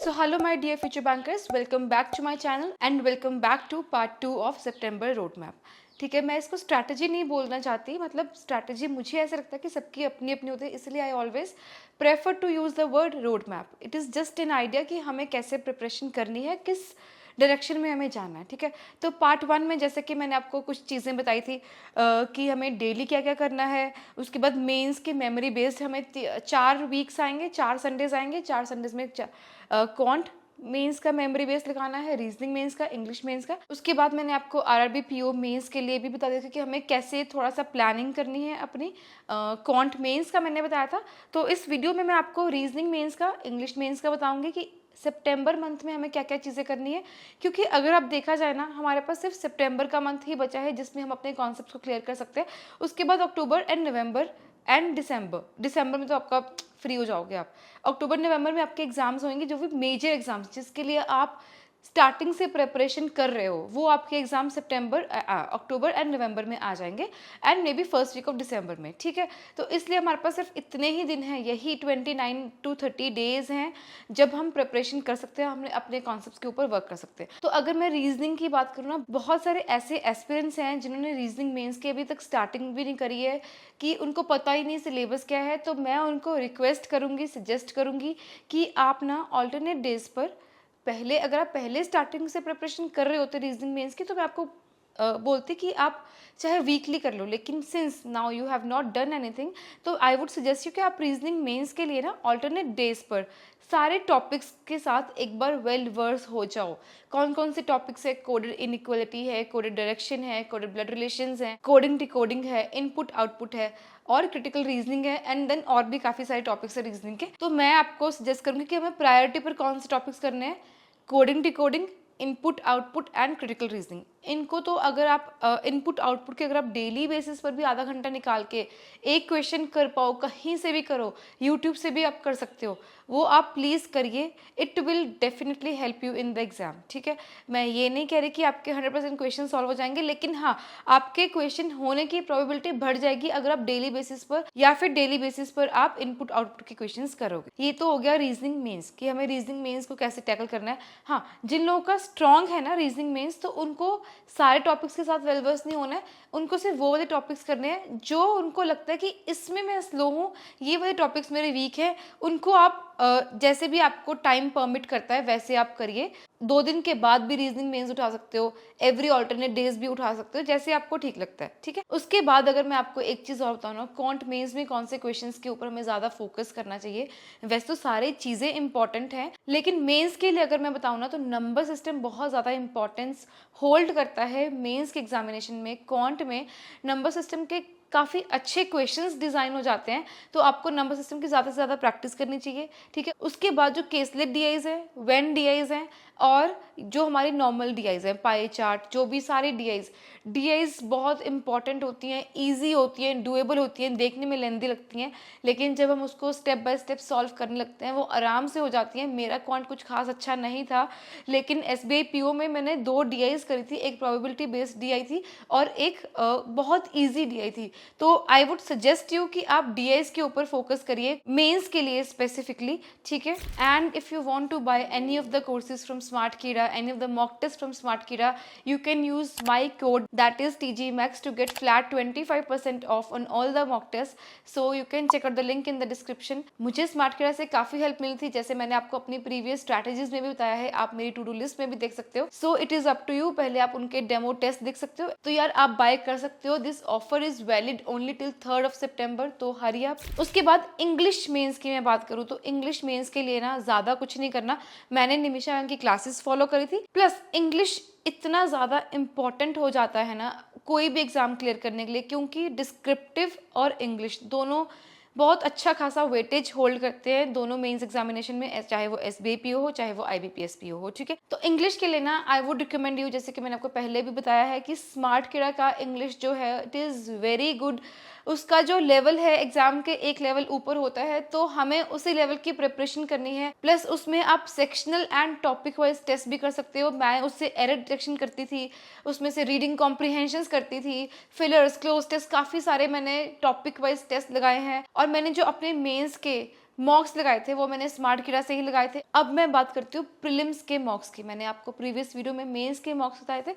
So hello my dear future bankers, welcome back to my channel and welcome back to part 2 of September road map. ठीक है, मैं इसको strategy नहीं बोलना चाहती, मतलब स्ट्रैटेजी मुझे ऐसा लगता है कि सबकी अपनी अपनी होती है, इसलिए I always prefer to use the word road map. It is just an idea कि हमें कैसे प्रिपरेशन करनी है, किस डायरेक्शन में हमें जाना है. ठीक है, तो पार्ट 1 में जैसे कि मैंने आपको कुछ चीज़ें बताई थी कि हमें डेली क्या क्या करना है. उसके बाद मेंस की मेमोरी बेस्ड हमें 4 वीक्स आएंगे, 4 संडेज आएंगे. 4 संडेज में क्वांट मेंस का मेमोरी बेस लिखाना है, रीजनिंग मेंस का, इंग्लिश मेंस का. उसके बाद मैंने आपको आरआरबी पीओ मेंस के लिए भी बता दिया था कि हमें कैसे थोड़ा सा प्लानिंग करनी है अपनी. क्वांट मेंस का मैंने बताया था. तो इस वीडियो में मैं आपको रीजनिंग मेंस का, इंग्लिश मेंस का बताऊंगी कि सितंबर मंथ में हमें क्या क्या चीज़ें करनी है. क्योंकि अगर आप देखा जाए ना, हमारे पास सिर्फ सितंबर का मंथ ही बचा है जिसमें हम अपने कॉन्सेप्ट को क्लियर कर सकते हैं. उसके बाद अक्टूबर एंड नवंबर एंड दिसंबर में तो आपका फ्री हो जाओगे आप. अक्टूबर नवंबर में आपके एग्जाम्स होंगे जो भी मेजर एग्जाम्स जिसके लिए आप स्टार्टिंग से प्रिपरेशन कर रहे हो, वो आपके एग्जाम अक्टूबर एंड नवंबर में आ जाएंगे and may be first week of दिसंबर में. ठीक है, तो इसलिए हमारे पास सिर्फ इतने ही दिन हैं, यही 29 to 30 डेज हैं जब हम प्रिपरेशन कर सकते हैं, हमने अपने कॉन्सेप्ट्स के ऊपर वर्क कर सकते हैं. तो अगर मैं रीजनिंग की बात करूँ ना, बहुत सारे ऐसे एस्पिरेंट्स हैं जिन्होंने रीजनिंग मेंस की अभी तक स्टार्टिंग भी नहीं करी है, कि उनको पता ही नहीं सिलेबस क्या है. तो मैं उनको रिक्वेस्ट करूँगी, सजेस्ट करूँगी कि आप ना ऑल्टरनेट डेज पर पहले, अगर आप पहले स्टार्टिंग से प्रिपरेशन कर रहे होते रीजनिंग मेंस की, तो मैं आपको बोलती कि आप चाहे वीकली कर लो. लेकिन since now you have not done anything, तो आई वुड सजेस्ट यू कि आप रीजनिंग मेंस के लिए ना ऑल्टरनेट डेज पर सारे टॉपिक्स के साथ एक बार वेल वर्स हो जाओ. कौन कौन से टॉपिक्स है? कोडेड इनइक्वालिटी है, कोडेड डायरेक्शन है, कोडेड ब्लड रिलेशंस है, कोडिंग डिकोडिंग है, इनपुट आउटपुट है और क्रिटिकल रीजनिंग है, एंड देन और भी काफ़ी सारे टॉपिक्स है रीजनिंग के. तो मैं आपको सजेस्ट करूँगी कि हमें प्रायोरिटी पर कौन से टॉपिक्स करने हैं. Coding decoding, input output and critical reasoning. इनको तो अगर आप इनपुट आउटपुट के अगर आप डेली बेसिस पर भी आधा घंटा निकाल के एक क्वेश्चन कर पाओ, कहीं से भी करो, यूट्यूब से भी आप कर सकते हो, वो आप प्लीज़ करिए. It will definitely help you in the exam. ठीक है, मैं ये नहीं कह रही कि आपके 100% क्वेश्चन सॉल्व हो जाएंगे, लेकिन हाँ, आपके क्वेश्चन होने की प्रोबेबिलिटी बढ़ जाएगी अगर आप डेली बेसिस पर या फिर डेली बेसिस पर आप इनपुट आउटपुट के क्वेश्चन करोगे. ये तो हो गया रीजनिंग मेंस कि हमें रीजनिंग मेंस को कैसे टैकल करना है. हाँ, जिन लोगों का स्ट्रॉन्ग है ना रीजनिंग मेंस, तो उनको सारे टॉपिक्स के साथ वेल वर्स नहीं होना है. उनको सिर्फ वो वाले टॉपिक्स करने हैं जो उनको लगता है कि इसमें मैं स्लो हूँ, ये वाले टॉपिक्स मेरे वीक है. उनको आप जैसे भी आपको टाइम परमिट करता है वैसे आप करिए. 2 दिन के बाद भी रीजनिंग मेंस उठा सकते हो, एवरी ऑल्टरनेट डेज भी उठा सकते हो, जैसे आपको ठीक लगता है. ठीक है, उसके बाद अगर मैं आपको एक चीज़ और बताऊँ ना, क्वांट मेंस में कौन से क्वेश्चंस के ऊपर हमें ज़्यादा फोकस करना चाहिए. वैसे तो सारी चीज़ें इंपॉर्टेंट हैं, लेकिन मेंस के लिए अगर मैं बताऊँ ना, तो नंबर सिस्टम बहुत ज़्यादा इंपॉर्टेंस होल्ड करता है मेंस के एग्जामिनेशन में. क्वांट में नंबर सिस्टम के काफ़ी अच्छे क्वेश्चंस डिज़ाइन हो जाते हैं, तो आपको नंबर सिस्टम की ज़्यादा से ज़्यादा प्रैक्टिस करनी चाहिए. ठीक है, उसके बाद जो केसलेट डीआईज है, वेन डीआईज हैं, और जो हमारी नॉर्मल डीआईज हैं, पाई चार्ट, जो भी सारी डीआईज बहुत इंपॉर्टेंट होती हैं, ईजी होती हैं, डुएबल होती हैं, देखने में लेंदी लगती हैं, लेकिन जब हम उसको स्टेप बाय स्टेप सॉल्व करने लगते हैं वो आराम से हो जाती हैं. मेरा क्वांट कुछ खास अच्छा नहीं था, लेकिन एसबीआई पीओ में मैंने 2 डीआईज करी थी. एक प्रोबेबिलिटी बेस्ड डीआई थी और एक बहुत ईजी डीआई थी. तो आई वुड सजेस्ट यू कि आप डीआईज के ऊपर फोकस करिए मेंस के लिए स्पेसिफिकली. ठीक है, and if you want to buy any of the courses from SmartKira, any of the mock test from SmartKira, you can use my code, that is TGMax, to get flat 25% off on all the mock tests. So you can check out the link in the description. मुझे SmartKira से काफ़ी help मिली थी, जैसे मैंने आपको अपनी previous strategies में भी बताया है, आप मेरी टू डू लिस्ट में भी देख सकते हो. So it is up to you, पहले आप उनके डेमो टेस्ट देख सकते हो. तो यार आप बाय कर सकते हो. This offer is valid only till 3rd of September, तो हरी आप. उसके बाद इंग्लिश मेंस की मैं बात करूँ तो इंग्लिश मेंस के लिए ना ज़्यादा कुछ नहीं करना. मैंने निमिषा मैम की क्लासेस फॉलो करी थी. प्लस इंग्लिश इतना ज़्यादा इम्पॉर्टेंट हो जाता है ना कोई भी एग्ज़ाम क्लियर करने के लिए, क्योंकि डिस्क्रिप्टिव और इंग्लिश दोनों बहुत अच्छा खासा वेटेज होल्ड करते हैं दोनों मेंस एग्जामिनेशन में, चाहे वो एसबीआई पीओ हो चाहे वो आईबीपीएस पीओ हो. ठीक है, तो इंग्लिश के लिए ना आई वुड रिकमेंड यू, जैसे कि मैंने आपको पहले भी बताया है कि SmartKira का इंग्लिश जो है इट इज़ वेरी गुड. उसका जो लेवल है एग्जाम के एक लेवल ऊपर होता है, तो हमें उसी लेवल की प्रिपरेशन करनी है. प्लस उसमें आप sectional and topic wise test भी कर सकते हो. मैं उससे एरर डिटेक्शन करती थी, उसमें से रीडिंग कॉम्प्रिहेंशंस करती थी, फिलर्स, क्लोज टेस्ट, काफ़ी सारे मैंने टॉपिक वाइज टेस्ट लगाए हैं. और मैंने जो अपने मेंस के मॉक्स लगाए थे वो मैंने स्मार्ट किरा से ही लगाए थे। अब मैं बात करती हूँ प्रीलिम्स के मॉक्स की। मैंने आपको प्रीवियस वीडियो में मेंस के मॉक्स बताए थे,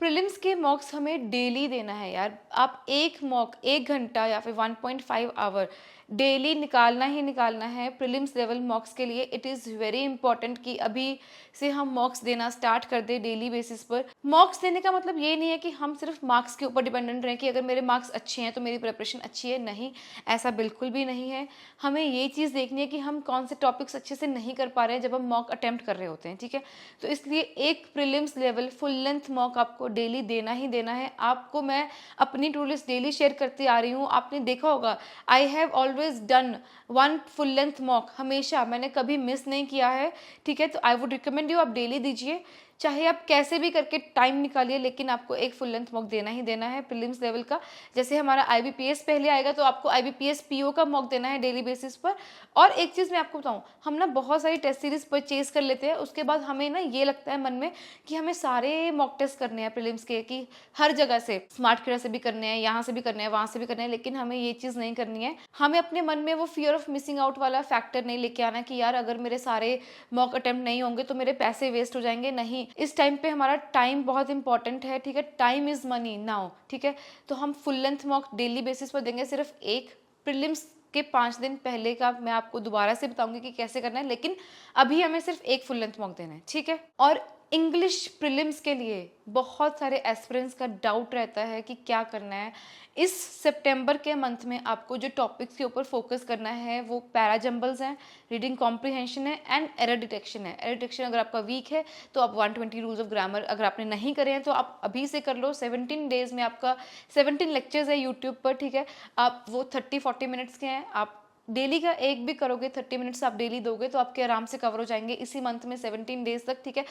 प्रीलिम्स के मॉक्स हमें डेली देना है यार। आप एक मॉक 1 घंटा या फिर 1.5 आवर डेली निकालना ही निकालना है प्रीलिम्स लेवल मॉक्स के लिए। इट इज़ वेरी इंपॉर्टेंट कि अभी से हम मॉक्स देना स्टार्ट कर दे डेली बेसिस पर। मॉक्स देने का मतलब ये नहीं है कि हम सिर्फ मार्क्स के ऊपर डिपेंडेंट रहें कि अगर मेरे मार्क्स अच्छे हैं तो मेरी प्रिपरेशन अच्छी है। नहीं, ऐसा बिल्कुल भी नहीं है। हमें ये चीज़ देखनी है कि हम कौन से टॉपिक्स अच्छे से नहीं कर पा रहे हैं जब हम मॉक अटेम्प्ट कर रहे होते हैं, ठीक है। तो इसलिए एक prelims level full length mock आपको डेली देना ही देना है। आपको मैं अपनी टू लिस्ट डेली शेयर करती आ रही हूँ। आपने देखा होगा, I have always done 1 full length mock, हमेशा मैंने कभी मिस नहीं किया है, ठीक है। तो आई वुड रिकमेंड यू आप डेली दीजिए, चाहे आप कैसे भी करके टाइम निकालिए, लेकिन आपको एक फुल लेंथ मॉक देना ही देना है प्रीलिम्स लेवल का। जैसे हमारा IBPS पहले आएगा तो आपको IBPS PO का मॉक देना है डेली बेसिस पर। और एक चीज़ मैं आपको बताऊं, हम ना बहुत सारी टेस्ट सीरीज परचेज कर लेते हैं, उसके बाद हमें ना ये लगता है मन में कि हमें सारे मॉक टेस्ट करने हैं प्रीलिम्स के, कि हर जगह से स्मार्ट किरा से भी करने हैं, यहाँ से भी करने हैं, वहाँ से भी करने हैं। लेकिन हमें ये चीज़ नहीं करनी है। हमें अपने मन में वो फियर ऑफ मिसिंग आउट वाला फैक्टर नहीं लेके आना कि यार अगर मेरे सारे मॉक अटेम्प्ट नहीं होंगे तो मेरे पैसे वेस्ट हो जाएंगे। नहीं, इस टाइम पे हमारा टाइम बहुत इंपॉर्टेंट है, ठीक है। टाइम इज मनी नाउ, ठीक है। तो हम full length mock daily basis पर देंगे। सिर्फ एक प्रीलिम्स के 5 दिन पहले का मैं आपको दोबारा से बताऊंगी कि कैसे करना है, लेकिन अभी हमें सिर्फ एक फुल लेंथ मॉक देना है, ठीक है। और इंग्लिश प्रीलिम्स के लिए बहुत सारे एस्पिरेंट्स का डाउट रहता है कि क्या करना है। इस सितंबर के मंथ में आपको जो टॉपिक्स के ऊपर फोकस करना है वो पैरा जंबल्स हैं, रीडिंग कॉम्प्रिहेंशन है एंड एरर डिटेक्शन है। एरर डिटेक्शन अगर आपका वीक है तो आप 120 रूल्स ऑफ ग्रामर अगर आपने नहीं करे हैं तो आप अभी से कर लो। 17 डेज में आपका 17 लेक्चर्स है यूट्यूब पर, ठीक है। आप वो 30-40 मिनट्स के हैं, आप डेली का एक भी करोगे, 30 मिनट्स आप डेली दोगे तो आपके आराम से कवर हो जाएंगे इसी मंथ में 17 डेज तक, ठीक है।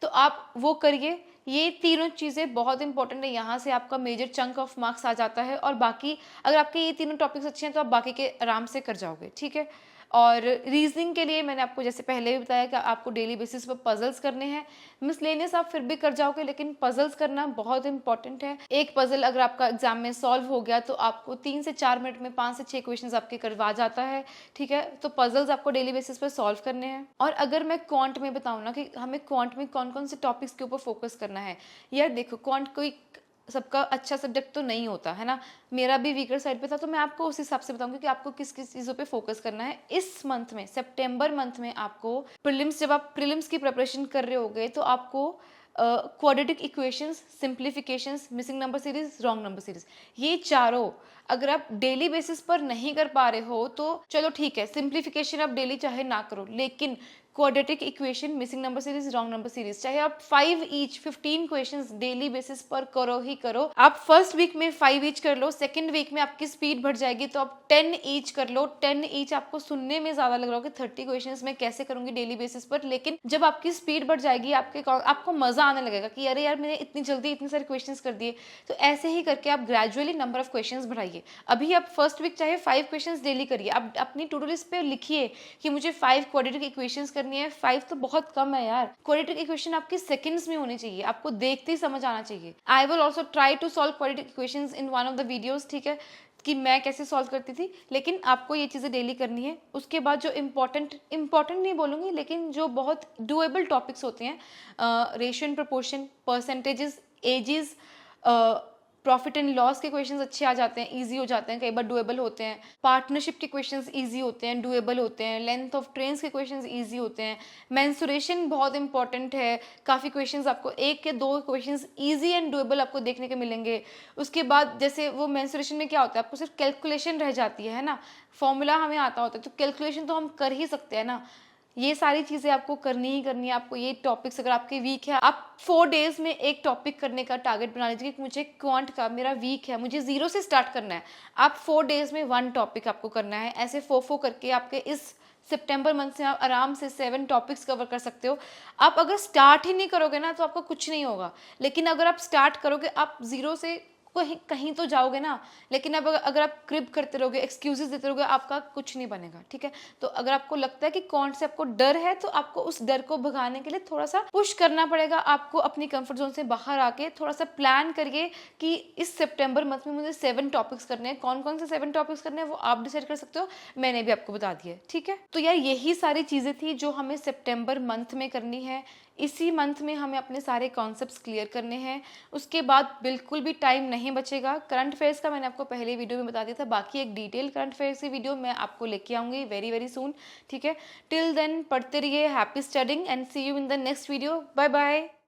तो आप वो करिए। ये तीनों चीज़ें बहुत इंपॉर्टेंट है, यहाँ से आपका मेजर चंक ऑफ मार्क्स आ जाता है। और बाकी अगर आपके ये तीनों टॉपिक्स अच्छे हैं तो आप बाकी के आराम से कर जाओगे, ठीक है। और रीजनिंग के लिए मैंने आपको जैसे पहले भी बताया कि आपको डेली बेसिस पर पजल्स करने हैं। मिसलेनियस आप फिर भी कर जाओगे, लेकिन पजल्स करना बहुत इंपॉर्टेंट है। एक पजल अगर आपका एग्जाम में सॉल्व हो गया तो आपको 3 से 4 मिनट में 5 से 6 क्वेश्चंस आपके करवा जाता है, ठीक है। तो पजल्स आपको डेली बेसिस पर सॉल्व करने हैं। और अगर मैं क्वांट में बताऊँ ना कि हमें क्वांट में कौन कौन से टॉपिक्स के ऊपर फोकस करना है, यार देखो क्वांट कोई सबका अच्छा सब्जेक्ट तो नहीं होता है ना। मेरा भी वीकर साइड पे था, तो मैं आपको उस हिसाब से बताऊंगी कि आपको किस किस चीज़ों पे फोकस करना है। इस मंथ में, सितंबर मंथ में, आपको प्रीलिम्स, जब आप प्रीलिम्स की प्रिपरेशन कर रहे होगे तो आपको quadratic equations, simplifications, missing number series, wrong number series, ये चारों अगर आप डेली बेसिस पर नहीं कर पा रहे हो तो चलो ठीक है, सिंप्लीफिकेशन आप डेली चाहे ना करो, लेकिन quadratic equation, missing number series, wrong number series, चाहे आप 5 ईच 15 क्वेश्चंस डेली बेसिस पर करो ही करो। आप फर्स्ट वीक में 5 ईच कर लो, सेकंड वीक में आपकी स्पीड बढ़ जाएगी तो आप 10 ईच कर लो। 10 ईच आपको सुनने में ज्यादा लग रहा हो कि 30 क्वेश्चंस मैं कैसे करूंगी डेली बेसिस पर, लेकिन जब आपकी स्पीड बढ़ जाएगी आपको मजा आने लगेगा कि अरे यार मैंने इतनी जल्दी इतने सारे क्वेश्चंस कर दिए। तो ऐसे ही करके आप ग्रेजुअली नंबर ऑफ क्वेश्चंस बढ़ाइए। अभी आप फर्स्ट वीक चाहे 5 क्वेश्चंस डेली करिए, आप अपनी टू डू लिस्ट पे लिखिए कि मुझे 5 क्वाड्रेटिक इक्वेशंस करनी है। 5 तो बहुत कम है यार। क्वाड्रेटिक इक्वेशन आपकी सेकंड्स में होनी चाहिए, आपको देखते ही समझ आना चाहिए। I will also try to solve quadratic equations in one of the videos, ठीक है, कि मैं कैसे सॉल्व करती थी। लेकिन आपको ये चीज़ें डेली करनी है। उसके बाद जो इम्पॉर्टेंट नहीं बोलूँगी, लेकिन जो बहुत डुएबल टॉपिक्स होते हैं, ratio and proportion, percentages, ages, profit and loss के क्वेश्चंस अच्छे आ जाते हैं, इजी हो जाते हैं, कई बार डुएबल होते हैं। पार्टनरशिप के क्वेश्चंस इजी होते हैं, डुएबल होते हैं। लेंथ ऑफ ट्रेन्स के क्वेश्चंस इजी होते हैं। मेंसुरेशन बहुत इंपॉर्टेंट है, काफ़ी क्वेश्चंस आपको 1 के 2 क्वेश्चंस इजी एंड डुएबल आपको देखने के मिलेंगे। उसके बाद जैसे वो मेंसुरेशन में क्या होता है, आपको सिर्फ कैलकुलेशन रह जाती है ना, फॉर्मूला हमें आता होता है, तो कैलकुलेशन तो हम कर ही सकते हैं ना। ये सारी चीज़ें आपको करनी ही करनी है। आपको ये टॉपिक्स अगर आपके वीक है, आप 4 डेज में एक टॉपिक करने का टारगेट बना लीजिए कि मुझे क्वांट का मेरा वीक है, मुझे 0 से स्टार्ट करना है। आप 4 डेज में 1 टॉपिक आपको करना है। ऐसे 4 करके आपके इस सितंबर मंथ से आप आराम से 7 टॉपिक्स कवर कर सकते हो। आप अगर स्टार्ट ही नहीं करोगे ना तो आपका कुछ नहीं होगा, लेकिन अगर आप स्टार्ट करोगे, आप 0 से कहीं कहीं तो जाओगे ना। लेकिन अब अगर आप क्रिब करते रहोगे, एक्सक्यूजेस देते रहोगे, आपका कुछ नहीं बनेगा, ठीक है। तो अगर आपको लगता है कि कौन से आपको डर है, तो आपको उस डर को भगाने के लिए थोड़ा सा पुश करना पड़ेगा। आपको अपनी कंफर्ट जोन से बाहर आके थोड़ा सा प्लान करिए कि इस सितंबर मंथ में मुझे 7 टॉपिक्स करने हैं। कौन कौन से 7 टॉपिक्स करने हैं वो आप डिसाइड कर सकते हो, मैंने भी आपको बता दिया, ठीक है। तो यार यही सारी चीज़ें थी जो हमें सितंबर मंथ में करनी है। इसी मंथ में हमें अपने सारे कॉन्सेप्ट्स क्लियर करने हैं। उसके बाद बिल्कुल भी टाइम नहीं बचेगा। करंट अफेयर्स का मैंने आपको पहले वीडियो में बता दिया था, बाकी एक डिटेल करंट अफेयर्स की वीडियो मैं आपको लेके आऊँगी वेरी वेरी सून, ठीक है। टिल देन पढ़ते रहिए, happy studying and see you in the next video. Bye bye.